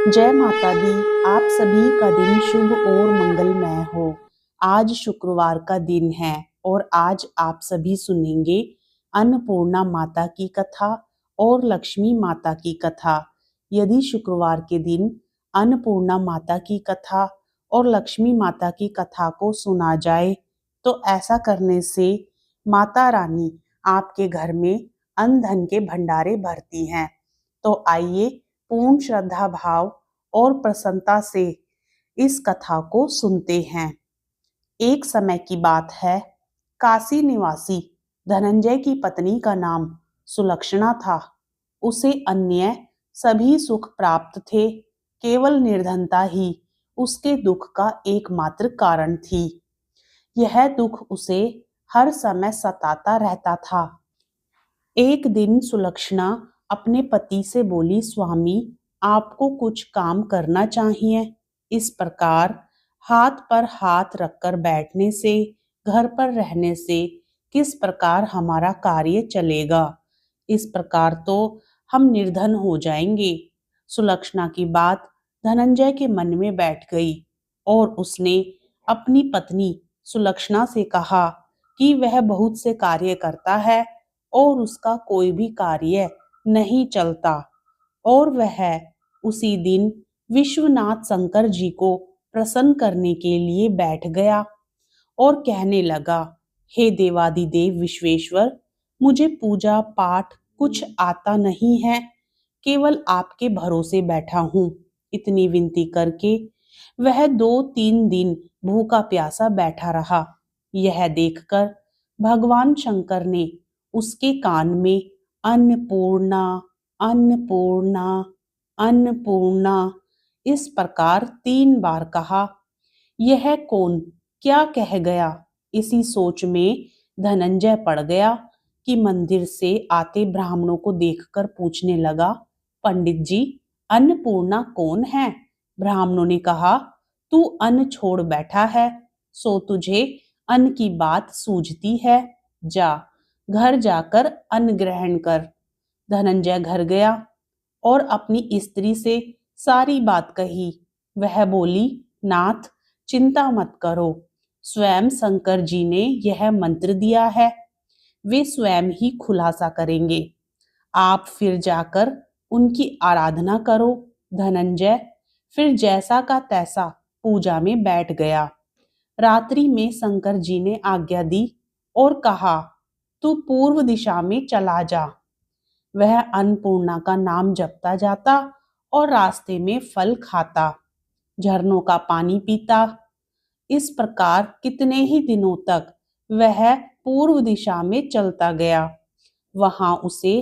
जय माता दी। आप सभी का दिन शुभ और मंगलमय हो। आज शुक्रवार का दिन है और आज आप सभी सुनेंगे अन्नपूर्णा माता की कथा और लक्ष्मी माता की कथा। यदि शुक्रवार के दिन अन्नपूर्णा माता की कथा और लक्ष्मी माता की कथा को सुना जाए तो ऐसा करने से माता रानी आपके घर में अन्न धन के भंडारे भरती हैं। तो आइए पूर्ण श्रद्धा भाव और प्रसन्नता से इस कथा को सुनते हैं। एक समय की बात है, काशी निवासी धनंजय की पत्नी का नाम सुलक्षणा था। उसे अन्य सभी सुख प्राप्त थे, केवल निर्धनता ही उसके दुख का एकमात्र कारण थी। यह दुख उसे हर समय सताता रहता था। एक दिन सुलक्षणा अपने पति से बोली, स्वामी, आपको कुछ काम करना चाहिए। इस प्रकार हाथ पर हाथ रखकर बैठने से, घर पर रहने से किस प्रकार हमारा कार्य चलेगा? इस प्रकार तो हम निर्धन हो जाएंगे। सुलक्षणा की बात धनंजय के मन में बैठ गई और उसने अपनी पत्नी सुलक्षणा से कहा कि वह बहुत से कार्य करता है और उसका कोई भी कार्य नहीं चलता। और वह उसी दिन विश्वनाथ शंकर जी को प्रसन्न करने के लिए बैठ गया और कहने लगा, हे देवादिदेव विश्वेश्वर, मुझे पूजा पाठ कुछ आता नहीं है, केवल आपके भरोसे बैठा हूँ। इतनी विनती करके वह 2-3 दिन भूखा प्यासा बैठा रहा। यह देखकर भगवान शंकर ने उसके कान में अन्नपूर्णा, अन्नपूर्णा, अन्नपूर्णा इस प्रकार 3 बार कहा। यह कौन क्या कह गया? इसी सोच में धनंजय पड़ गया कि मंदिर से आते ब्राह्मणों को देखकर पूछने लगा, पंडित जी, अन्नपूर्णा कौन है? ब्राह्मणों ने कहा, तू अन्न छोड़ बैठा है, सो तुझे अन्न की बात सूझती है। जा, घर जाकर अन्न ग्रहण कर। धनंजय घर गया और अपनी स्त्री से सारी बात कही। वह बोली, नाथ, चिंता मत करो, स्वयं शंकर जी ने यह मंत्र दिया है, वे स्वयं ही खुलासा करेंगे। आप फिर जाकर उनकी आराधना करो। धनंजय फिर जैसा का तैसा पूजा में बैठ गया। रात्रि में शंकर जी ने आज्ञा दी और कहा, तू पूर्व दिशा में चला जा। वह अन्नपूर्णा का नाम जपता जाता और रास्ते में फल खाता, झरनों का पानी पीता। इस प्रकार कितने ही दिनों तक वह पूर्व दिशा में चलता गया। वहां उसे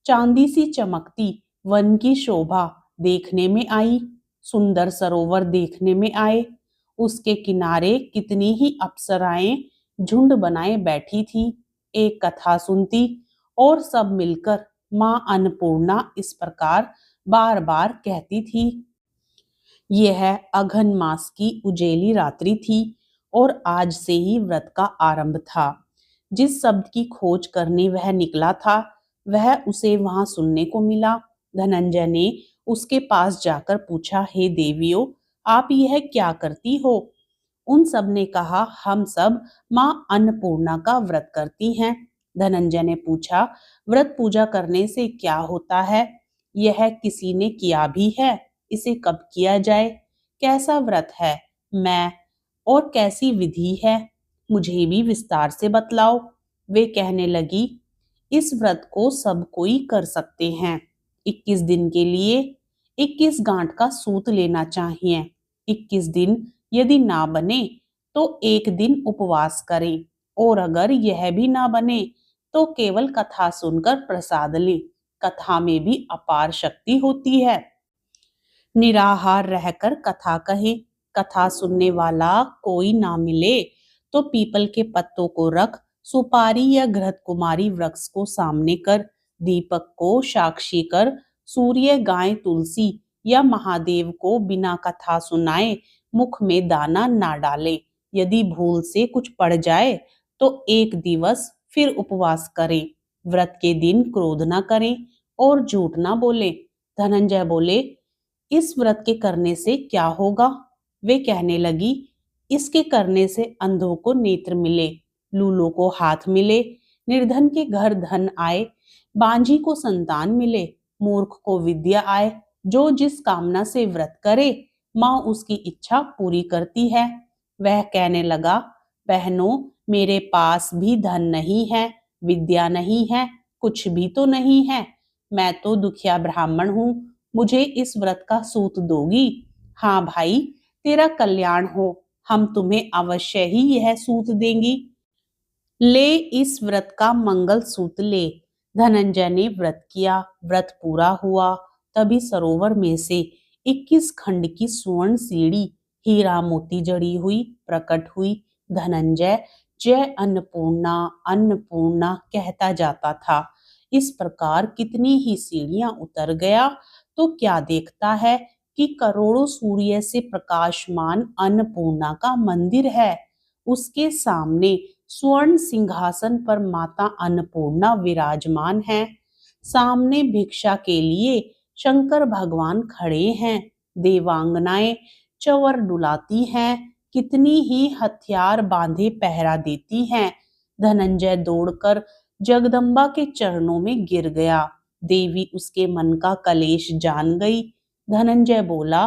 चांदी सी चमकती वन की शोभा देखने में आई, सुंदर सरोवर देखने में आए। उसके किनारे कितनी ही अप्सराएं झुंड बनाए बैठी थी, एक कथा सुनती और सब मिलकर मां अन्नपूर्णा इस प्रकार बार बार कहती थी। यह अघन मास की उजेली रात्रि थी और आज से ही व्रत का आरंभ था। जिस शब्द की खोज करने वह निकला था, वह उसे वहां सुनने को मिला। धनंजय ने उसके पास जाकर पूछा, हे देवियों, आप यह क्या करती हो? उन सब ने कहा, हम सब मां अन्नपूर्णा का व्रत करती हैं। धनंजय ने पूछा, व्रत पूजा करने से क्या होता है? यह किसी ने किया भी है? इसे कब किया जाए? कैसा व्रत है? मैं और कैसी विधि है? मुझे भी विस्तार से बतलाओ। वे कहने लगी, इस व्रत को सब कोई कर सकते हैं। 21 दिन के लिए 21 गांठ का सूत लेना चाहिए। 21 दिन यदि ना बने तो एक दिन उपवास करें, और अगर यह भी ना बने तो केवल कथा सुनकर प्रसाद लें। कथा में भी अपार शक्ति होती है। निराहार रहकर कथा कहे। कथा सुनने वाला कोई ना मिले तो पीपल के पत्तों को रख, सुपारी या घृत कुमारी वृक्ष को सामने कर, दीपक को साक्षी कर, सूर्य, गाय, तुलसी या महादेव को बिना कथा सुनाए मुख में दाना ना डाले। यदि भूल से कुछ पड़ जाए तो एक दिवस फिर उपवास करें। व्रत के दिन क्रोध ना करें और झूठ ना बोले। धनंजय बोले, इस व्रत के करने से क्या होगा? वे कहने लगी, इसके करने से अंधों को नेत्र मिले, लूलों को हाथ मिले, निर्धन के घर धन आए, बांझी को संतान मिले, मूर्ख को विद्या आए। जो जिस कामना से व्रत करे, माँ उसकी इच्छा पूरी करती है। वह कहने लगा, बहनों, मेरे पास भी धन नहीं है, विद्या नहीं है, कुछ भी तो नहीं है। मैं तो दुखिया ब्राह्मण हूँ, मुझे इस व्रत का सूत दोगी? हाँ भाई, तेरा कल्याण हो, हम तुम्हें अवश्य ही यह सूत देंगी। ले, इस व्रत का मंगल सूत ले। धनंजय ने व्रत किया, व्रत पूरा हुआ। तभी सरोवर में से 21 खंड की स्वर्ण सीढ़ी हीरा मोती जड़ी हुई प्रकट हुई। धनंजय जय अन्नपूर्णा अन्नपूर्णा कहता जाता था। इस प्रकार कितनी ही सीढ़ियां उतर गया तो क्या देखता है कि करोड़ों सूर्य से प्रकाशमान अन्नपूर्णा का मंदिर है। उसके सामने स्वर्ण सिंहासन पर माता अन्नपूर्णा विराजमान है। सामने भिक्षा के लिए शंकर भगवान खड़े हैं। देवांगनाएं चंवर डुलाती हैं, कितनी ही हथियार बांधे पहरा देती हैं। धनंजय दौड़कर जगदम्बा के चरणों में गिर गया। देवी उसके मन का कलेश जान गई। धनंजय बोला,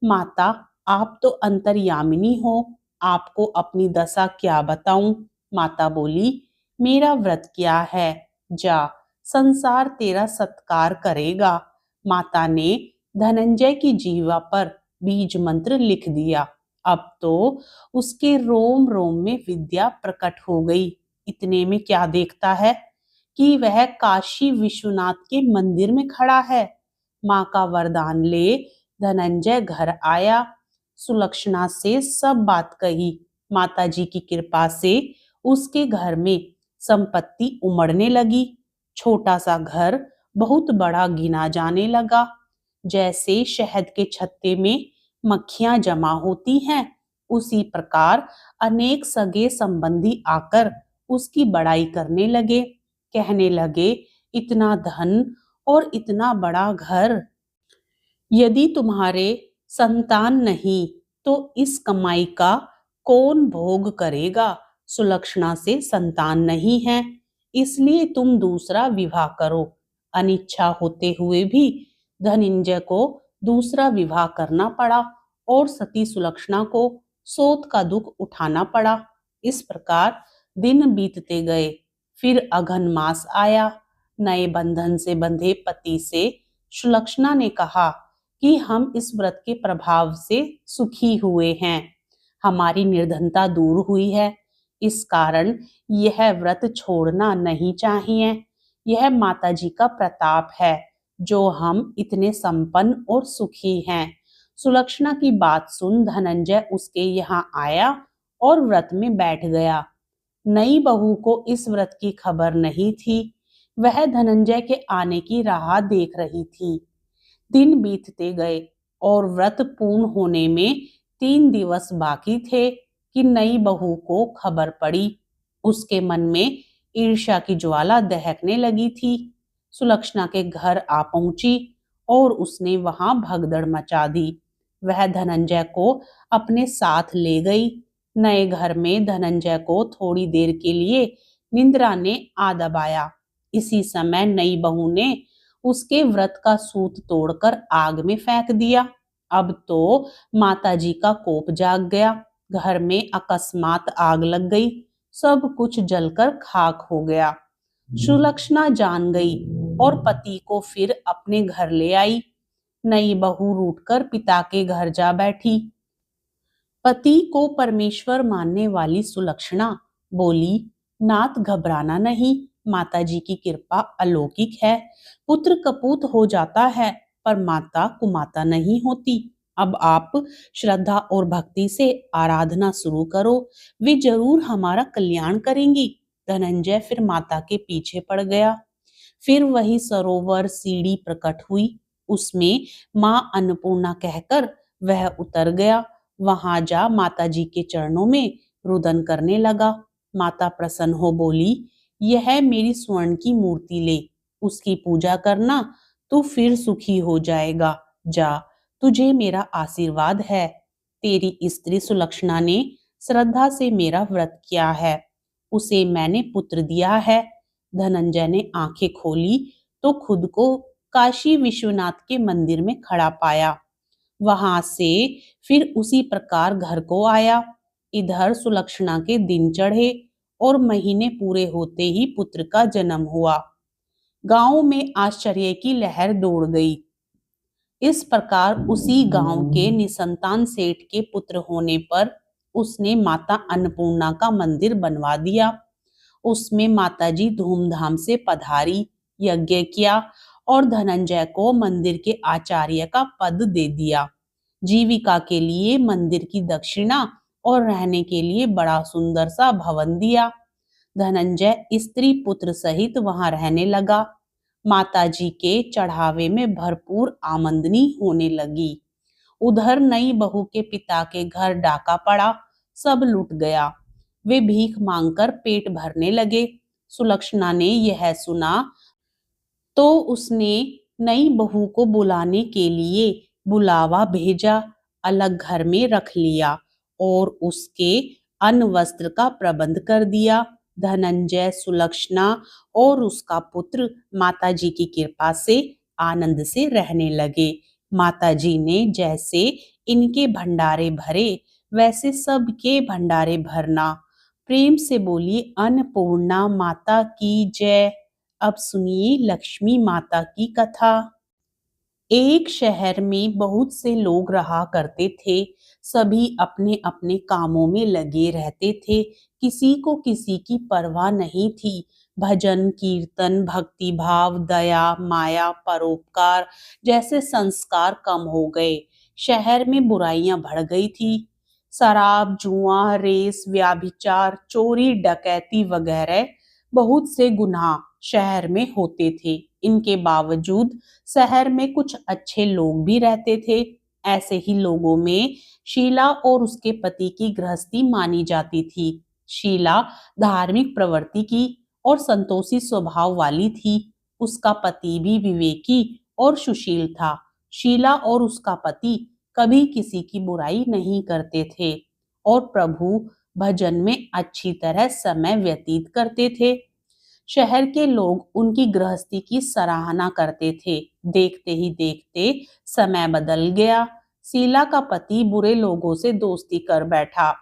माता, आप तो अंतर्यामिनी हो, आपको अपनी दशा क्या बताऊं? माता बोली, मेरा व्रत क्या है, जा, संसार तेरा सत्कार करेगा। माता ने धनंजय की जीवा पर बीज मंत्र लिख दिया। अब तो उसके रोम रोम में विद्या प्रकट हो गई। इतने में क्या देखता है कि वह काशी विश्वनाथ के मंदिर में खड़ा है। माँ का वरदान ले धनंजय घर आया। सुलक्षणा से सब बात कही। माताजी की कृपा से उसके घर में संपत्ति उमड़ने लगी। छोटा सा घर बहुत बड़ा गिना जाने लगा। जैसे शहद के छत्ते में मक्खियां जमा होती हैं, उसी प्रकार अनेक सगे संबंधी आकर उसकी बड़ाई करने लगे। कहने लगे, इतना धन और इतना बड़ा घर, यदि तुम्हारे संतान नहीं तो इस कमाई का कौन भोग करेगा? सुलक्षणा से संतान नहीं है, इसलिए तुम दूसरा विवाह करो। अनिच्छा होते हुए भी धनंजय को दूसरा विवाह करना पड़ा और सती सुलक्षणा को सोत का दुख उठाना पड़ा। इस प्रकार दिन बीतते गए। फिर अघन मास आया। नए बंधन से बंधे पति से सुलक्षणा ने कहा कि हम इस व्रत के प्रभाव से सुखी हुए हैं, हमारी निर्धनता दूर हुई है, इस कारण यह व्रत छोड़ना नहीं चाहिए। यह माताजी का प्रताप है जो हम इतने संपन्न और सुखी हैं। सुलक्षणा की बात सुन धनंजय उसके यहाँ आया और व्रत में बैठ गया। नई बहू को इस व्रत की खबर नहीं थी। वह धनंजय के आने की राह देख रही थी। दिन बीतते गए और व्रत पूर्ण होने में 3 दिवस बाकी थे कि नई बहू को खबर पड़ी। उसके मन में ईर्ष्या की ज्वाला दहकने लगी थी। सुलक्षणा के घर आ पहुंची और उसने वहां भगदड़ मचा दी। वह धनंजय को अपने साथ ले गई। नए घर में धनंजय को थोड़ी देर के लिए निंद्रा ने आ दबाया। इसी समय नई बहू ने उसके व्रत का सूत तोड़कर आग में फेंक दिया। अब तो माताजी का कोप जाग गया। घर में अकस्मात आग लग गई। सब कुछ जलकर खाक हो गया। सुलक्षणा जान गई और पति को फिर अपने घर ले आई। नई बहू रूठकर पिता के घर जा बैठी। पति को परमेश्वर मानने वाली सुलक्षणा बोली, नाथ घबराना नहीं, माताजी की कृपा अलौकिक है। पुत्र कपूत हो जाता है पर माता कुमाता नहीं होती। अब आप श्रद्धा और भक्ति से आराधना शुरू करो, वे जरूर हमारा कल्याण करेंगी। धनंजय फिर माता के पीछे पड़ गया। फिर वही सरोवर सीढ़ी प्रकट हुई। उसमें माँ अन्नपूर्णा कहकर वह उतर गया। वहां जा माताजी के चरणों में रुदन करने लगा। माता प्रसन्न हो बोली, यह मेरी स्वर्ण की मूर्ति ले, उसकी पूजा करना, तू फिर सुखी हो जाएगा। जा, तुझे मेरा आशीर्वाद है। तेरी स्त्री सुलक्षणा ने श्रद्धा से मेरा व्रत किया है, उसे मैंने पुत्र दिया है। धनंजय ने आंखें खोली तो खुद को काशी विश्वनाथ के मंदिर में खड़ा पाया। वहां से फिर उसी प्रकार घर को आया। इधर सुलक्षणा के दिन चढ़े और महीने पूरे होते ही पुत्र का जन्म हुआ। गांव में आश्चर्य की लहर दौड़ गई। इस प्रकार उसी गांव के निसंतान सेठ के पुत्र होने पर उसने माता अन्नपूर्णा का मंदिर बनवा दिया। उसमें माताजी धूमधाम से पधारी, यज्ञ किया और धनंजय को मंदिर के आचार्य का पद दे दिया। जीविका के लिए मंदिर की दक्षिणा और रहने के लिए बड़ा सुंदर सा भवन दिया। धनंजय स्त्री पुत्र सहित वहां रहने लगा। माताजी के चढ़ावे में भरपूर आमदनी होने लगी। उधर नई बहू के पिता के घर डाका पड़ा, सब लूट गया। वे भीख मांगकर पेट भरने लगे। सुलक्षणा ने यह सुना तो उसने नई बहू को बुलाने के लिए बुलावा भेजा, अलग घर में रख लिया और उसके अन्न वस्त्र का प्रबंध कर दिया। धनंजय, सुलक्षणा और उसका पुत्र माताजी की कृपा से आनंद से रहने लगे। माताजी ने जैसे इनके भंडारे भरे वैसे सबके भंडारे भरना। प्रेम से बोलिए अन्नपूर्णा माता की जय। अब सुनिए लक्ष्मी माता की कथा। एक शहर में बहुत से लोग रहा करते थे। सभी अपने अपने कामों में लगे रहते थे। किसी को किसी की परवाह नहीं थी। भजन, कीर्तन, भक्ति भाव, दया, माया, परोपकार जैसे संस्कार कम हो गए। शहर में बुराइयां बढ़ गई थी। शराब, जुआ, रेस, व्याभिचार, चोरी, डकैती वगैरह बहुत से गुनाह शहर में होते थे। इनके बावजूद शहर में कुछ अच्छे लोग भी रहते थे। ऐसे ही लोगों में शीला और उसके पति की गृहस्थी मानी जाती थी। शीला धार्मिक प्रवृत्ति की और संतोषी स्वभाव वाली थी। उसका पति भी विवेकी और सुशील था। शीला और उसका पति कभी किसी की बुराई नहीं करते थे और प्रभु भजन में अच्छी तरह समय व्यतीत करते थे। शहर के लोग उनकी गृहस्थी की सराहना करते थे। देखते ही देखते समय बदल गया। शीला का पति बुरे लोगों से दोस्ती कर बैठा।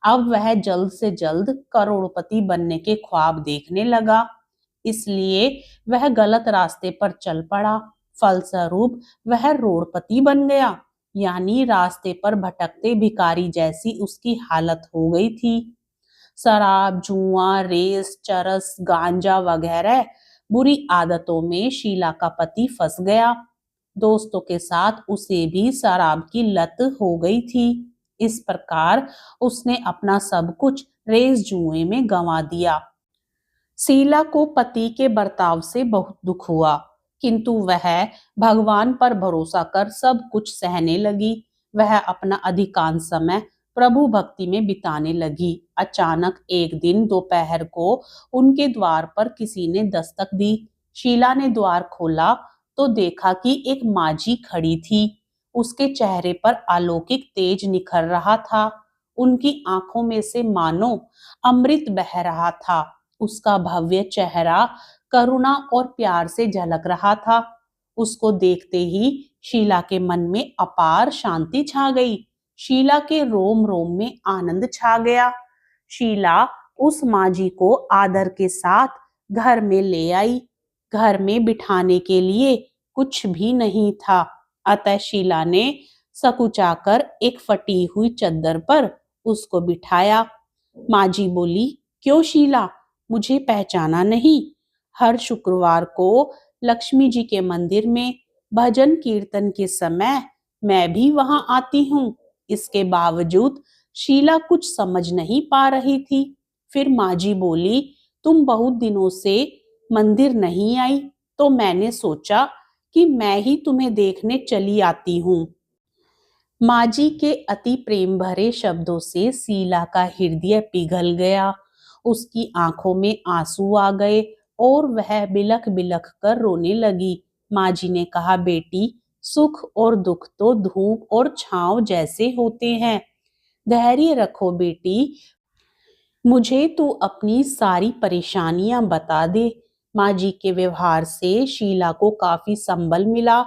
अब वह जल्द से जल्द करोड़पति बनने के ख्वाब देखने लगा, इसलिए वह गलत रास्ते पर चल पड़ा। फलस्वरूप वह रोड़पति बन गया, यानी रास्ते पर भटकते भिखारी जैसी उसकी हालत हो गई थी। शराब, जुआ, रेस, चरस, गांजा वगैरह बुरी आदतों में शीला का पति फंस गया। दोस्तों के साथ उसे भी शराब की लत हो गई थी। इस प्रकार उसने अपना सब कुछ रेस जुए में गंवा दिया। शीला को पति के बर्ताव से बहुत दुख हुआ, किंतु वह भगवान पर भरोसा कर सब कुछ सहने लगी। वह अपना अधिकांश समय प्रभु भक्ति में बिताने लगी। अचानक एक दिन दोपहर को उनके द्वार पर किसी ने दस्तक दी। शीला ने द्वार खोला तो देखा कि एक माजी खड़ी थी। उसके चेहरे पर अलौकिक तेज निखर रहा था। उनकी आंखों में से मानो अमृत बह रहा था। उसका भव्य चेहरा करुणा और प्यार से झलक रहा था। उसको देखते ही शीला के मन में अपार शांति छा गई। शीला के रोम रोम में आनंद छा गया। शीला उस माजी को आदर के साथ घर में ले आई। घर में बिठाने के लिए कुछ भी नहीं था, अतः शीला ने सकुचाकर एक फटी हुई चद्दर पर उसको बिठाया। माजी बोली, क्यों शीला, मुझे पहचाना नहीं? हर शुक्रवार को लक्ष्मी जी के मंदिर में भजन कीर्तन के समय मैं भी वहां आती हूँ। इसके बावजूद शीला कुछ समझ नहीं पा रही थी। फिर माजी बोली, तुम बहुत दिनों से मंदिर नहीं आई, तो मैंने सोचा कि मैं ही तुम्हें देखने चली आती हूँ। माजी के अति प्रेम भरे शब्दों से शीला का हृदय पिघल गया। उसकी आंखों में आंसू आ गए और वह बिलख बिलख कर रोने लगी। माजी ने कहा, बेटी, सुख और दुख तो धूप और छांव जैसे होते हैं। धैर्य रखो बेटी, मुझे तू अपनी सारी परेशानियां बता दे। माँ जी के व्यवहार से शीला को काफी संबल मिला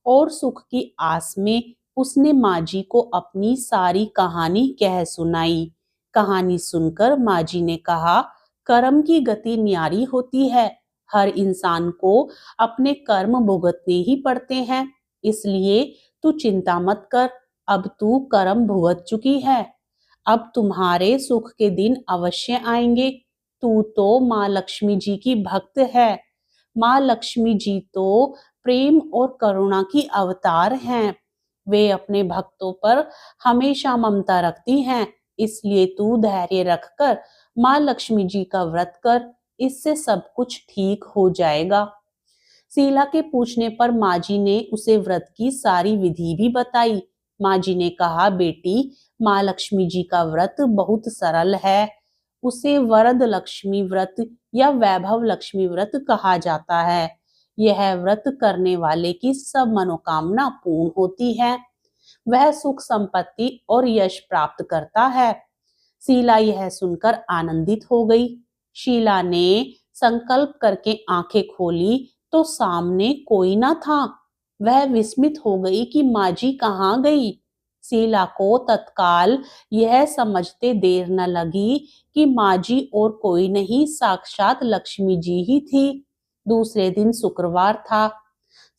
और सुख की आस में उसने माँ जी को अपनी सारी कहानी कह सुनाई। कहानी सुनकर माँ जी ने कहा, कर्म की गति न्यारी होती है। हर इंसान को अपने कर्म भुगतने ही पड़ते हैं, इसलिए तू चिंता मत कर। अब तू कर्म भुगत चुकी है, अब तुम्हारे सुख के दिन अवश्य आएंगे। तू तो माँ लक्ष्मी जी की भक्त है। माँ लक्ष्मी जी तो प्रेम और करुणा की अवतार हैं। वे अपने भक्तों पर हमेशा ममता रखती हैं। इसलिए तू धैर्य रखकर माँ लक्ष्मी जी का व्रत कर, इससे सब कुछ ठीक हो जाएगा। शीला के पूछने पर माँ जी ने उसे व्रत की सारी विधि भी बताई। माँ जी ने कहा, बेटी, माँ लक्ष्मी जी का व्रत बहुत सरल है। उसे वरद लक्ष्मी व्रत या वैभव लक्ष्मी व्रत कहा जाता है। यह व्रत करने वाले की सब मनोकामना पूर्ण होती है। वह सुख संपत्ति और यश प्राप्त करता है। शीला यह सुनकर आनंदित हो गई। शीला ने संकल्प करके आंखें खोली तो सामने कोई ना था। वह विस्मित हो गई कि माँ जी कहाँ गई। शीला को तत्काल यह समझते देर न लगी कि माँ जी और कोई नहीं, साक्षात लक्ष्मी जी ही थी। दूसरे दिन शुक्रवार था।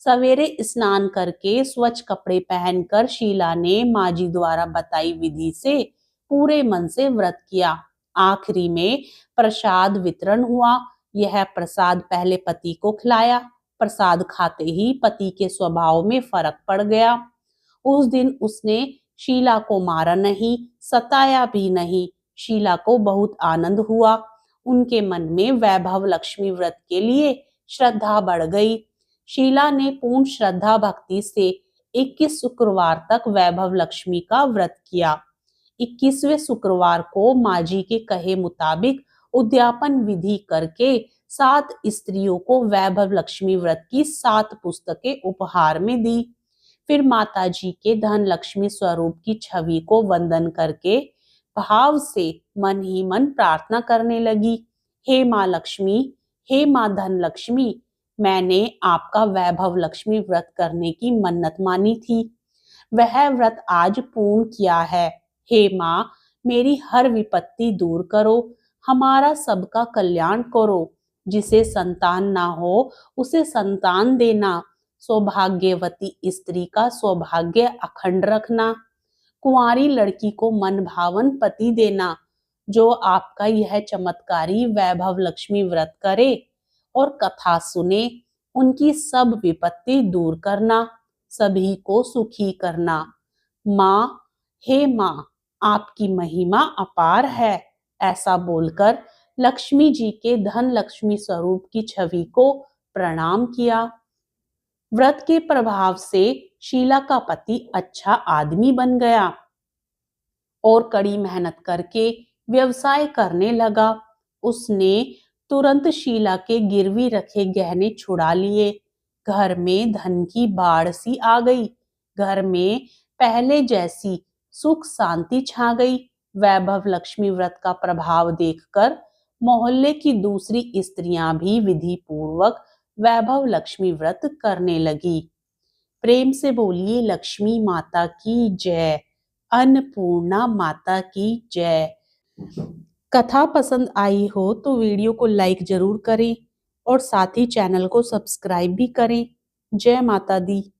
सवेरे स्नान करके स्वच्छ कपड़े पहनकर शीला ने माँ जी द्वारा बताई विधि से पूरे मन से व्रत किया। आखिरी में प्रसाद वितरण हुआ। यह प्रसाद पहले पति को खिलाया। प्रसाद खाते ही पति के स्वभाव में फर्क पड़ गया। उस दिन उसने शीला को मारा नहीं, सताया भी नहीं। शीला को बहुत आनंद हुआ। उनके मन में वैभव लक्ष्मी व्रत के लिए श्रद्धा बढ़ गई। शीला ने पूर्ण श्रद्धा भक्ति से 21 शुक्रवार तक वैभव लक्ष्मी का व्रत किया। 21वें शुक्रवार को माँ जी के कहे मुताबिक उद्यापन विधि करके 7 स्त्रियों को वैभव लक्ष्मी व्रत की 7 पुस्तकें उपहार में दी। फिर माता जी के धन लक्ष्मी स्वरूप की छवि को वंदन करके भाव से मन ही मन प्रार्थना करने लगी, हे माँ लक्ष्मी, हे माँ धन लक्ष्मी, मैंने आपका वैभव लक्ष्मी व्रत करने की मन्नत मानी थी। वह व्रत आज पूर्ण किया है। हे माँ, मेरी हर विपत्ति दूर करो, हमारा सबका कल्याण करो। जिसे संतान ना हो उसे संतान देना, सौभाग्यवती स्त्री का सौभाग्य अखंड रखना, कुंवारी लड़की को मन भावन पति देना। जो आपका यह चमत्कारी वैभव लक्ष्मी व्रत करे और कथा सुने, उनकी सब विपत्ति दूर करना, सभी को सुखी करना। माँ, हे माँ, आपकी महिमा अपार है। ऐसा बोलकर लक्ष्मी जी के धन लक्ष्मी स्वरूप की छवि को प्रणाम किया। व्रत के प्रभाव से शीला का पति अच्छा आदमी बन गया और कड़ी मेहनत करके व्यवसाय करने लगा। उसने तुरंत शीला के गिरवी रखे गहने छुड़ा लिए। घर में धन की बाढ़ सी आ गई। घर में पहले जैसी सुख शांति छा गई। वैभव लक्ष्मी व्रत का प्रभाव देखकर मोहल्ले की दूसरी स्त्रियां भी विधि पूर्वक वैभव लक्ष्मी व्रत करने लगी। प्रेम से बोलिए लक्ष्मी माता की जय, अन्नपूर्णा माता की जय। कथा पसंद आई हो तो वीडियो को लाइक जरूर करें और साथ ही चैनल को सब्सक्राइब भी करें। जय माता दी।